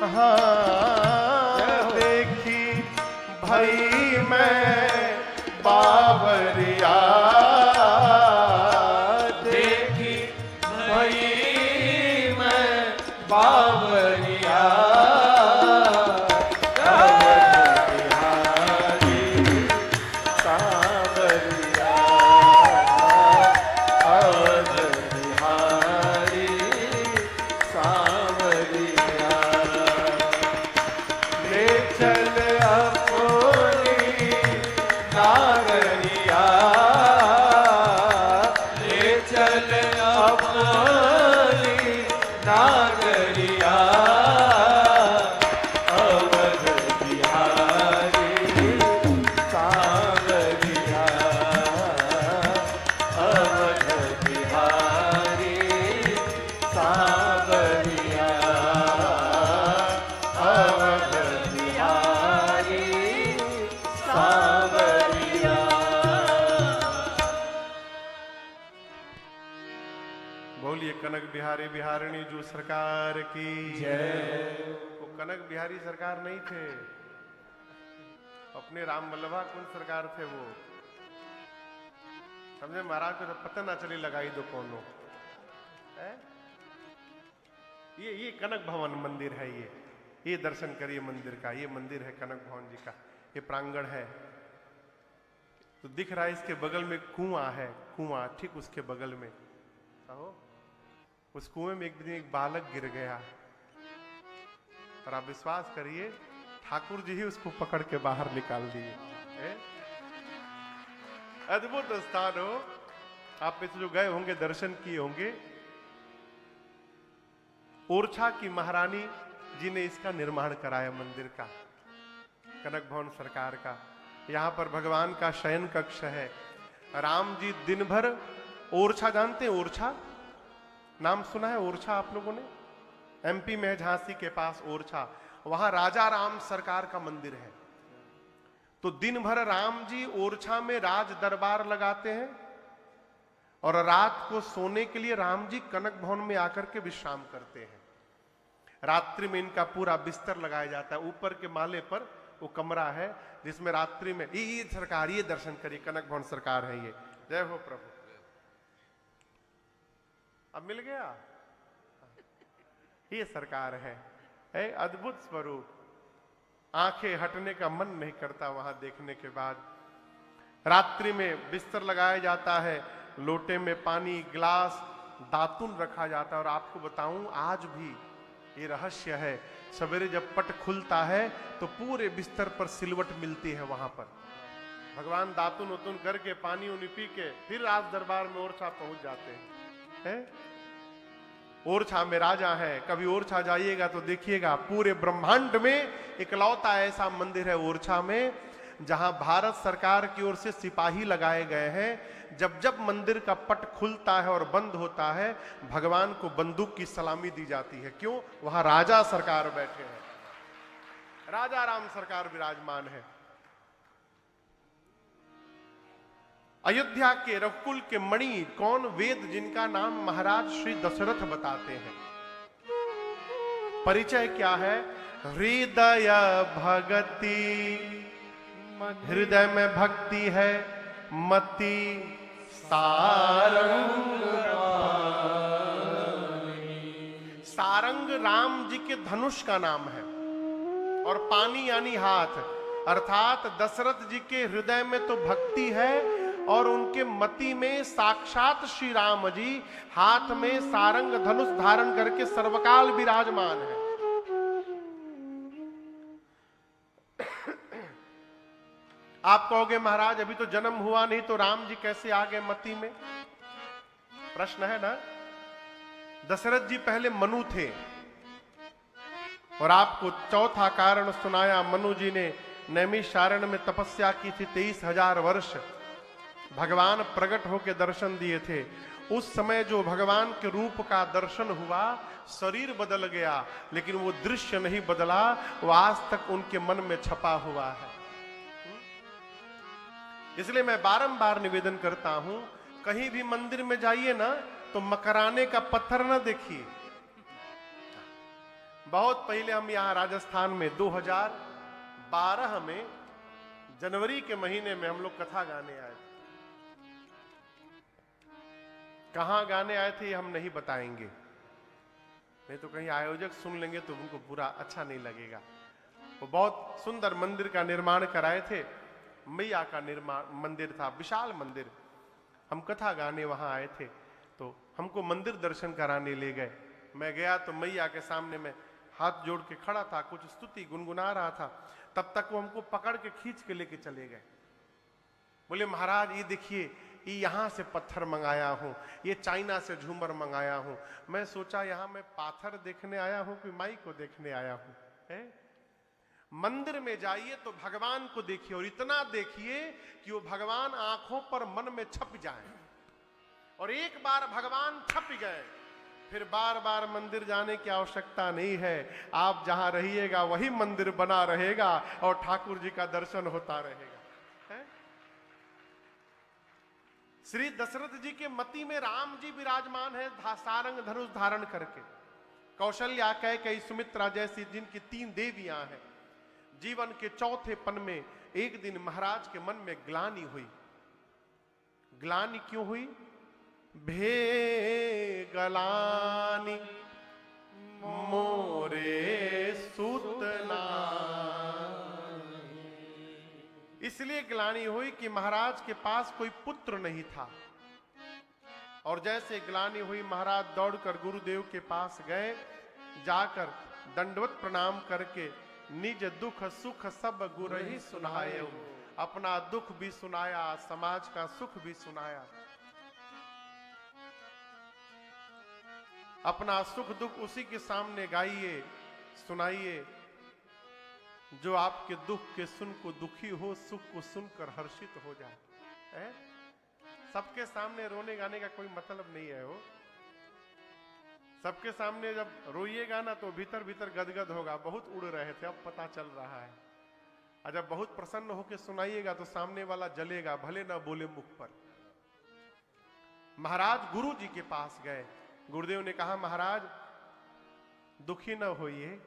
हाँ देखी भई मैं बावरिया, देखी भई मैं बावरिया, बिहारी बिहारिणी जो सरकार की जय। वो कनक बिहारी सरकार नहीं थे, अपने राम वल्लभा कुंज सरकार थे वो। समझे महाराज को जब पता ना चली लगाई दो कौनो है? ये कनक भवन मंदिर है। ये दर्शन करिए मंदिर का। ये मंदिर है कनक भवन जी का। ये प्रांगण है तो दिख रहा है, इसके बगल में कुआं है। कुआं ठीक उसके बगल में हो। उस कुएं में एक दिन एक बालक गिर गया और आप विश्वास करिए ठाकुर जी ही उसको पकड़ के बाहर निकाल दिए। अद्भुत स्थान हो। आप में से जो गए होंगे दर्शन किए होंगे, ओरछा की महारानी जी ने इसका निर्माण कराया मंदिर का, कनक भवन सरकार का। यहां पर भगवान का शयन कक्ष है। राम जी दिन भर ओरछा, जानते हैं ओरछा नाम सुना है? ओरछा आप लोगों ने? एमपी में झांसी के पास ओरछा, वहां राजा राम सरकार का मंदिर है। तो दिन भर राम जी ओरछा में राज दरबार लगाते हैं और रात को सोने के लिए राम जी कनक भवन में आकर के विश्राम करते हैं। रात्रि में इनका पूरा बिस्तर लगाया जाता है। ऊपर के माले पर वो कमरा है जिसमें रात्रि में ये सरकार, ये दर्शन करिए, कनक भवन सरकार है ये। जय हो प्रभु। अब मिल गया। ये सरकार है अद्भुत स्वरूप। आंखें हटने का मन नहीं करता वहां देखने के बाद। रात्रि में बिस्तर लगाया जाता है, लोटे में पानी, गिलास, दातुन रखा जाता है। और आपको बताऊं आज भी ये रहस्य है, सवेरे जब पट खुलता है तो पूरे बिस्तर पर सिलवट मिलती है। वहां पर भगवान दातुन उतुन करके पानी उनी पी के फिर राज दरबार में ओरछा पहुंच जाते हैं। ओरछा में राजा है। कभी ओरछा जाइएगा तो देखिएगा पूरे ब्रह्मांड में इकलौता ऐसा मंदिर है ओरछा में जहां भारत सरकार की ओर से सिपाही लगाए गए हैं। जब जब मंदिर का पट खुलता है और बंद होता है, भगवान को बंदूक की सलामी दी जाती है। क्यों? वहां राजा सरकार बैठे हैं, राजा राम सरकार विराजमान है। अयोध्या के रघुकुल के मणि कौन? वेद जिनका नाम महाराज श्री दशरथ बताते हैं। परिचय क्या है? हृदय भगति, हृदय में भक्ति है, मति सारंग। सारंग राम जी के धनुष का नाम है और पानी यानी हाथ, अर्थात दशरथ जी के हृदय में तो भक्ति है और उनके मति में साक्षात श्री राम जी हाथ में सारंग धनुष धारण करके सर्वकाल विराजमान है। आप कहोगे महाराज अभी तो जन्म हुआ नहीं तो राम जी कैसे आ गए मति में? प्रश्न है ना। दशरथ जी पहले मनु थे और आपको चौथा कारण सुनाया। मनु जी ने नैमिषारण्य में तपस्या की थी 23,000 वर्ष। भगवान प्रकट होकर दर्शन दिए थे। उस समय जो भगवान के रूप का दर्शन हुआ, शरीर बदल गया लेकिन वो दृश्य नहीं बदला, वो आज तक उनके मन में छपा हुआ है। इसलिए मैं बारंबार निवेदन करता हूं, कहीं भी मंदिर में जाइए ना तो मकराने का पत्थर ना देखिए, बहुत पहले हम यहाँ राजस्थान में 2012 में जनवरी के महीने में हम लोग कथा गाने आए थे। कहां गाने आए थे ये हम नहीं बताएंगे, नहीं तो कहीं आयोजक सुन लेंगे तो उनको बुरा अच्छा नहीं लगेगा। वो बहुत सुंदर मंदिर का निर्माण कराए थे, मैया का निर्माण मंदिर था, विशाल मंदिर। हम कथा गाने वहां आए थे तो हमको मंदिर दर्शन कराने ले गए। मैं गया तो मैया के सामने में हाथ जोड़ के खड़ा था, कुछ स्तुति गुनगुना रहा था। तब तक वो हमको पकड़ के खींच के लेके चले गए। बोले महाराज ये देखिए, ये यहां से पत्थर मंगाया हूं, ये चाइना से झूमर मंगाया हूं। मैं सोचा यहां मैं पाथर देखने आया हूं कि माई को देखने आया हूं। है? मंदिर में जाइए तो भगवान को देखिए, और इतना देखिए कि वो भगवान आंखों पर मन में छप जाए। और एक बार भगवान छप गए फिर बार बार मंदिर जाने की आवश्यकता नहीं है। आप जहां रहिएगा वही मंदिर बना रहेगा और ठाकुर जी का दर्शन होता रहेगा। है? श्री दशरथ जी के मति में राम जी विराजमान है, सारंग धनुष धारण करके। कौशल्या, कैकेयी, सुमित्रा जैसी जिनकी 3 देवियां हैं। जीवन के चौथे पन में एक दिन महाराज के मन में ग्लानि हुई। ग्लानि क्यों हुई? भे गलानि मोरे सुतना। इसलिए ग्लानि हुई कि महाराज के पास कोई पुत्र नहीं था। और जैसे ग्लानि हुई महाराज दौड़कर गुरुदेव के पास गए, जाकर दंडवत प्रणाम करके निज दुख सुख सब गुरहि सुनाए। अपना दुख भी सुनाया, समाज का सुख भी सुनाया। अपना सुख दुख उसी के सामने गाइए, सुनाइए जो आपके दुख के सुन को दुखी हो, सुख को सुनकर हर्षित हो जाए। सबके सामने रोने गाने का कोई मतलब नहीं है। वो सबके सामने जब रोइएगा ना तो भीतर भीतर गदगद होगा, बहुत उड़ रहे थे अब पता चल रहा है। और जब बहुत प्रसन्न होकर सुनाइएगा तो सामने वाला जलेगा, भले ना बोले मुख पर। महाराज गुरु जी के पास गए। गुरुदेव ने कहा महाराज दुखी न होइए,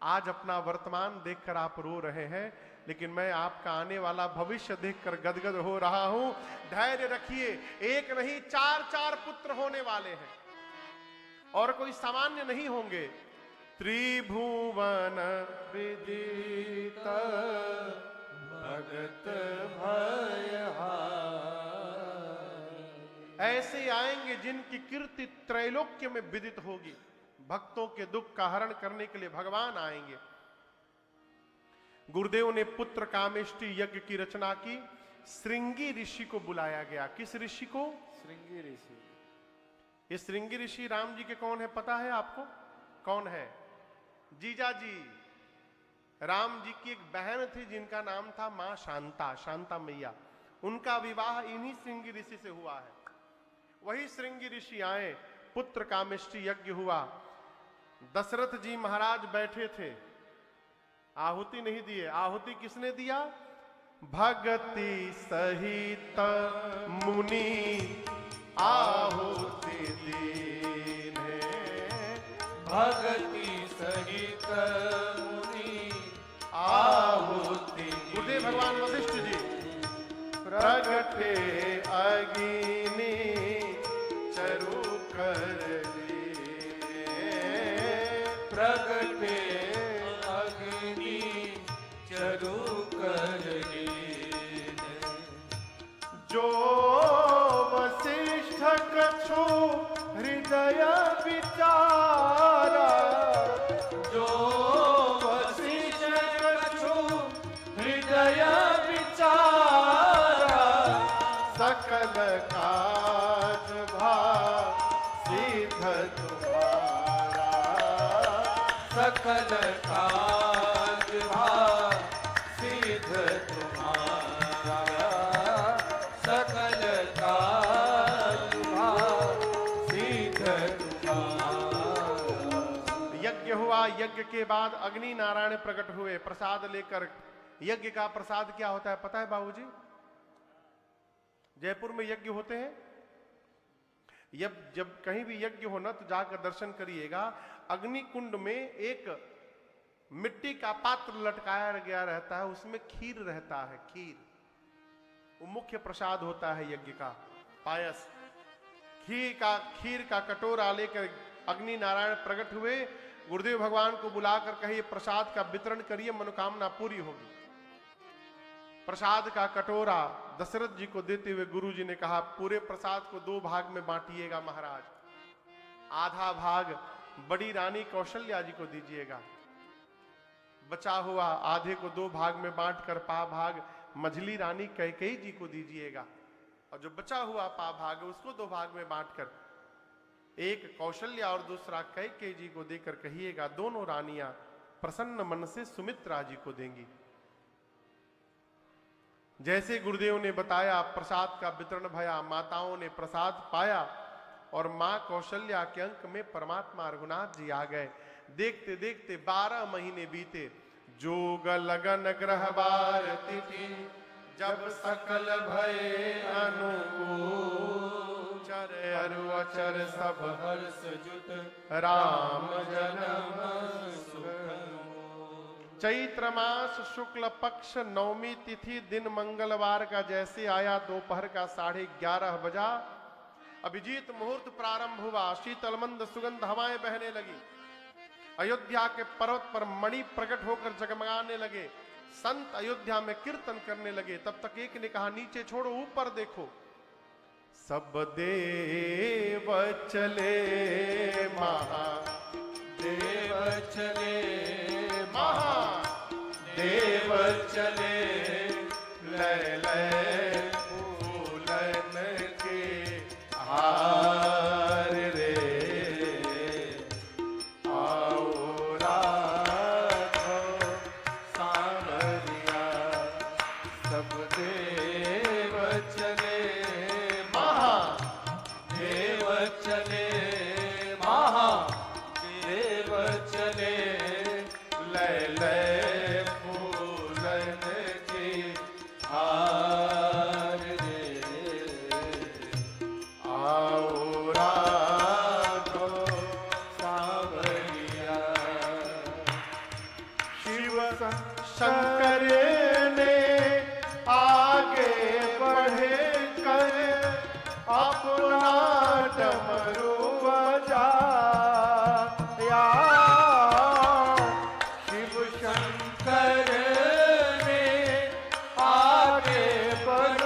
आज अपना वर्तमान देखकर आप रो रहे हैं, लेकिन मैं आपका आने वाला भविष्य देखकर गदगद हो रहा हूं। धैर्य रखिए, एक नहीं 4 पुत्र होने वाले हैं और कोई सामान्य नहीं होंगे। त्रिभुवन विदित भगत भयहार। ऐसे आएंगे जिनकी कीर्ति त्रैलोक्य में विदित होगी। भक्तों के दुख का हरण करने के लिए भगवान आएंगे। गुरुदेव ने पुत्र कामेष्टि यज्ञ की रचना की। श्रृंगी ऋषि को बुलाया गया। किस ऋषि को? श्रृंगी ऋषि। ये श्रृंगी ऋषि राम जी के कौन है पता है आपको? कौन है? जीजा जी। राम जी की एक बहन थी जिनका नाम था मां शांता, शांता मैया। उनका विवाह इन्हीं श्रृंगी ऋषि से हुआ है। वही श्रृंगी ऋषि आए, पुत्र कामेष्टि यज्ञ हुआ। दशरथ जी महाराज बैठे थे, आहुति नहीं दिए। आहुति किसने दिया? भगति सहित मुनि आहुति दीने। भगति सहित मुनि आहुति। गुरुदेव भगवान वशिष्ठ जी। प्रगटे अग्नि चरु कर दीने। प्रगटे अग्नि चरु कर दीने। जो वशिष्ठ कछु हृदय विचारा। जो वशिष्ठ कछु हृदय विचारा। सकल काज भाग सिद्ध तुम्हारा। सकल काज भाग सिद्ध तुम्हारा। सकल काज भाग सिद्ध तुम्हारा। यज्ञ हुआ। यज्ञ के बाद अग्नि नारायण प्रकट हुए प्रसाद लेकर। यज्ञ का प्रसाद क्या होता है पता है बाबूजी? जयपुर में यज्ञ होते हैं। जब कहीं भी यज्ञ हो ना तो जाकर दर्शन करिएगा। अग्नि कुंड में एक मिट्टी का पात्र लटकाया गया रहता है, उसमें खीर रहता है। खीर वो मुख्य प्रसाद होता है यज्ञ का, पायस। खीर का कटोरा लेकर अग्नि नारायण प्रकट हुए, गुरुदेव भगवान को बुलाकर कहे प्रसाद का वितरण करिए, मनोकामना पूरी होगी। प्रसाद का कटोरा दशरथ जी को देते हुए गुरु जी ने कहा, पूरे प्रसाद को 2 भाग में बांटिएगा महाराज। आधा भाग बड़ी रानी कौशल्या जी को दीजिएगा, बचा हुआ आधे को 2 भाग में बांटकर पा भाग मझली रानी कैकेयी जी को दीजिएगा, और जो बचा हुआ पा भाग उसको 2 भाग में बांटकर एक कौशल्या और दूसरा कैकेयी जी को देकर कहिएगा, दोनों रानियां प्रसन्न मन से सुमित्रा जी को देंगी। जैसे गुरुदेव ने बताया, प्रसाद का वितरण भया, माताओं ने प्रसाद पाया और मां कौशल्या के अंक में परमात्मा रघुनाथ जी आ गए। देखते देखते 12 महीने बीते। जोग लगन ग्रह बार तिथि, जब सकल भय अनुकूल, चर अरु अचर सब हर्ष जुत राम जन्म सुख। चैत्र मास शुक्ल पक्ष नवमी तिथि दिन मंगलवार का जैसे आया, दोपहर का 11:30 बजा। अभिजीत मुहूर्त प्रारंभ हुआ, शीतल मंद सुगंध हवाएं बहने लगी। अयोध्या के पर्वत पर मणि प्रकट होकर जगमगाने लगे। संत अयोध्या में कीर्तन करने लगे। तब तक एक ने कहा, नीचे छोड़ो, ऊपर देखो। सब देव चले महादेव चले, महादेव चले, लय लय फूलन के हार रे, आओ राघव सांवरिया। सब देव चले महादेव चले, महादेव चले, लय लय फूलन के हार रे, आओ राघव सांवरिया। शिव शंकर ने आगे बढ़े कर अपना डमरू बजाया। शिव शंकर ने आगे बढ़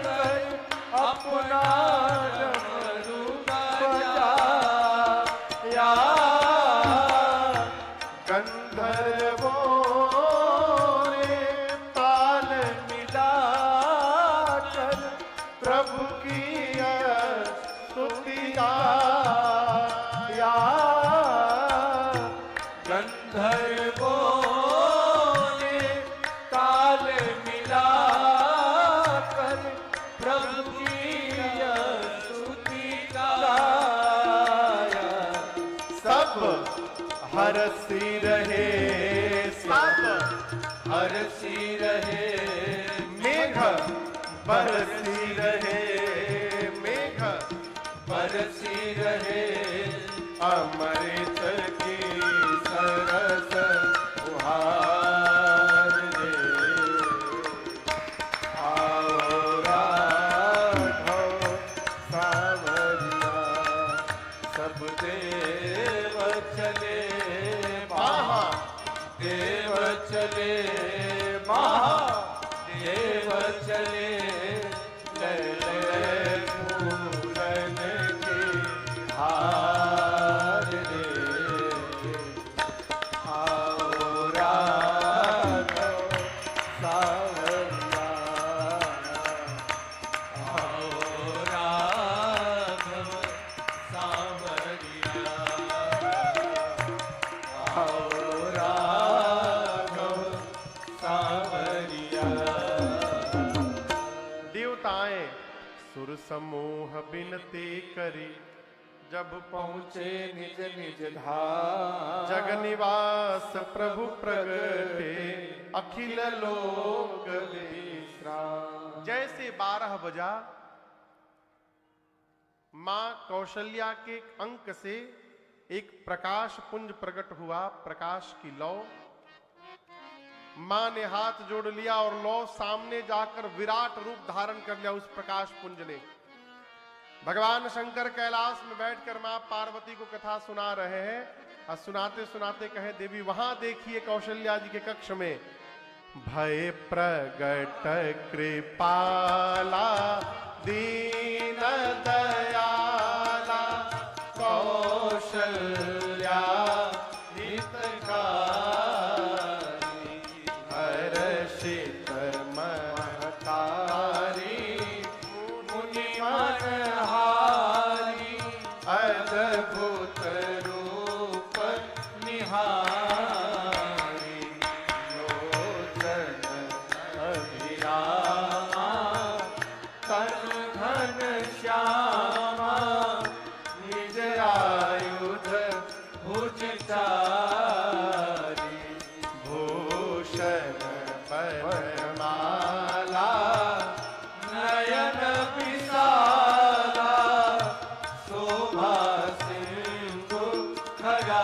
कर अपना डमरू बजाया। गंधर्वों ने ताल मिलाकर प्रभु की स्तुति गाया। गंधर्वों ने ताल मिलाकर प्रभु की स्तुति गाया। सब हरसी रहे, सब हरसी रहे, मेघ बरसी रहे, मेघ बरसी रहे, अमृत की सरस फुहार रे, आओ राघव सांवरिया। सब देव चले महादेव चले, महादेव चले, लय लय फूलन के हार रे, आओ राघव सांवरिया। आओ राघव सांवरिया, आओ राघव सांवरिया। देवताएं सुर समूह बिनती करी, जब पहुंचे निज निज धाम। जग निवास प्रभु प्रगटे, अखिल लोक विश्राम। जैसे 12 बजा, मां कौशल्या के अंक से एक प्रकाश पुंज प्रकट हुआ, प्रकाश की लौ। मां ने हाथ जोड़ लिया और लौ सामने जाकर विराट रूप धारण कर लिया उस प्रकाश पुंज ने। भगवान शंकर कैलाश में बैठकर मां पार्वती को कथा सुना रहे हैं और सुनाते सुनाते कहे, देवी वहां देखिए कौशल्या जी के कक्ष में, भय प्रगट कृपाला दीन दयाला कौशल्या हितकारी हर्षित महतारी मुनि मनहारी अद्भुत रूप निहारी लोचन अभिरामा तनु घन श्यामा निज आयुध भुज चारी भूषण वरमाला नयन विशाला शोभा सिंधु खरा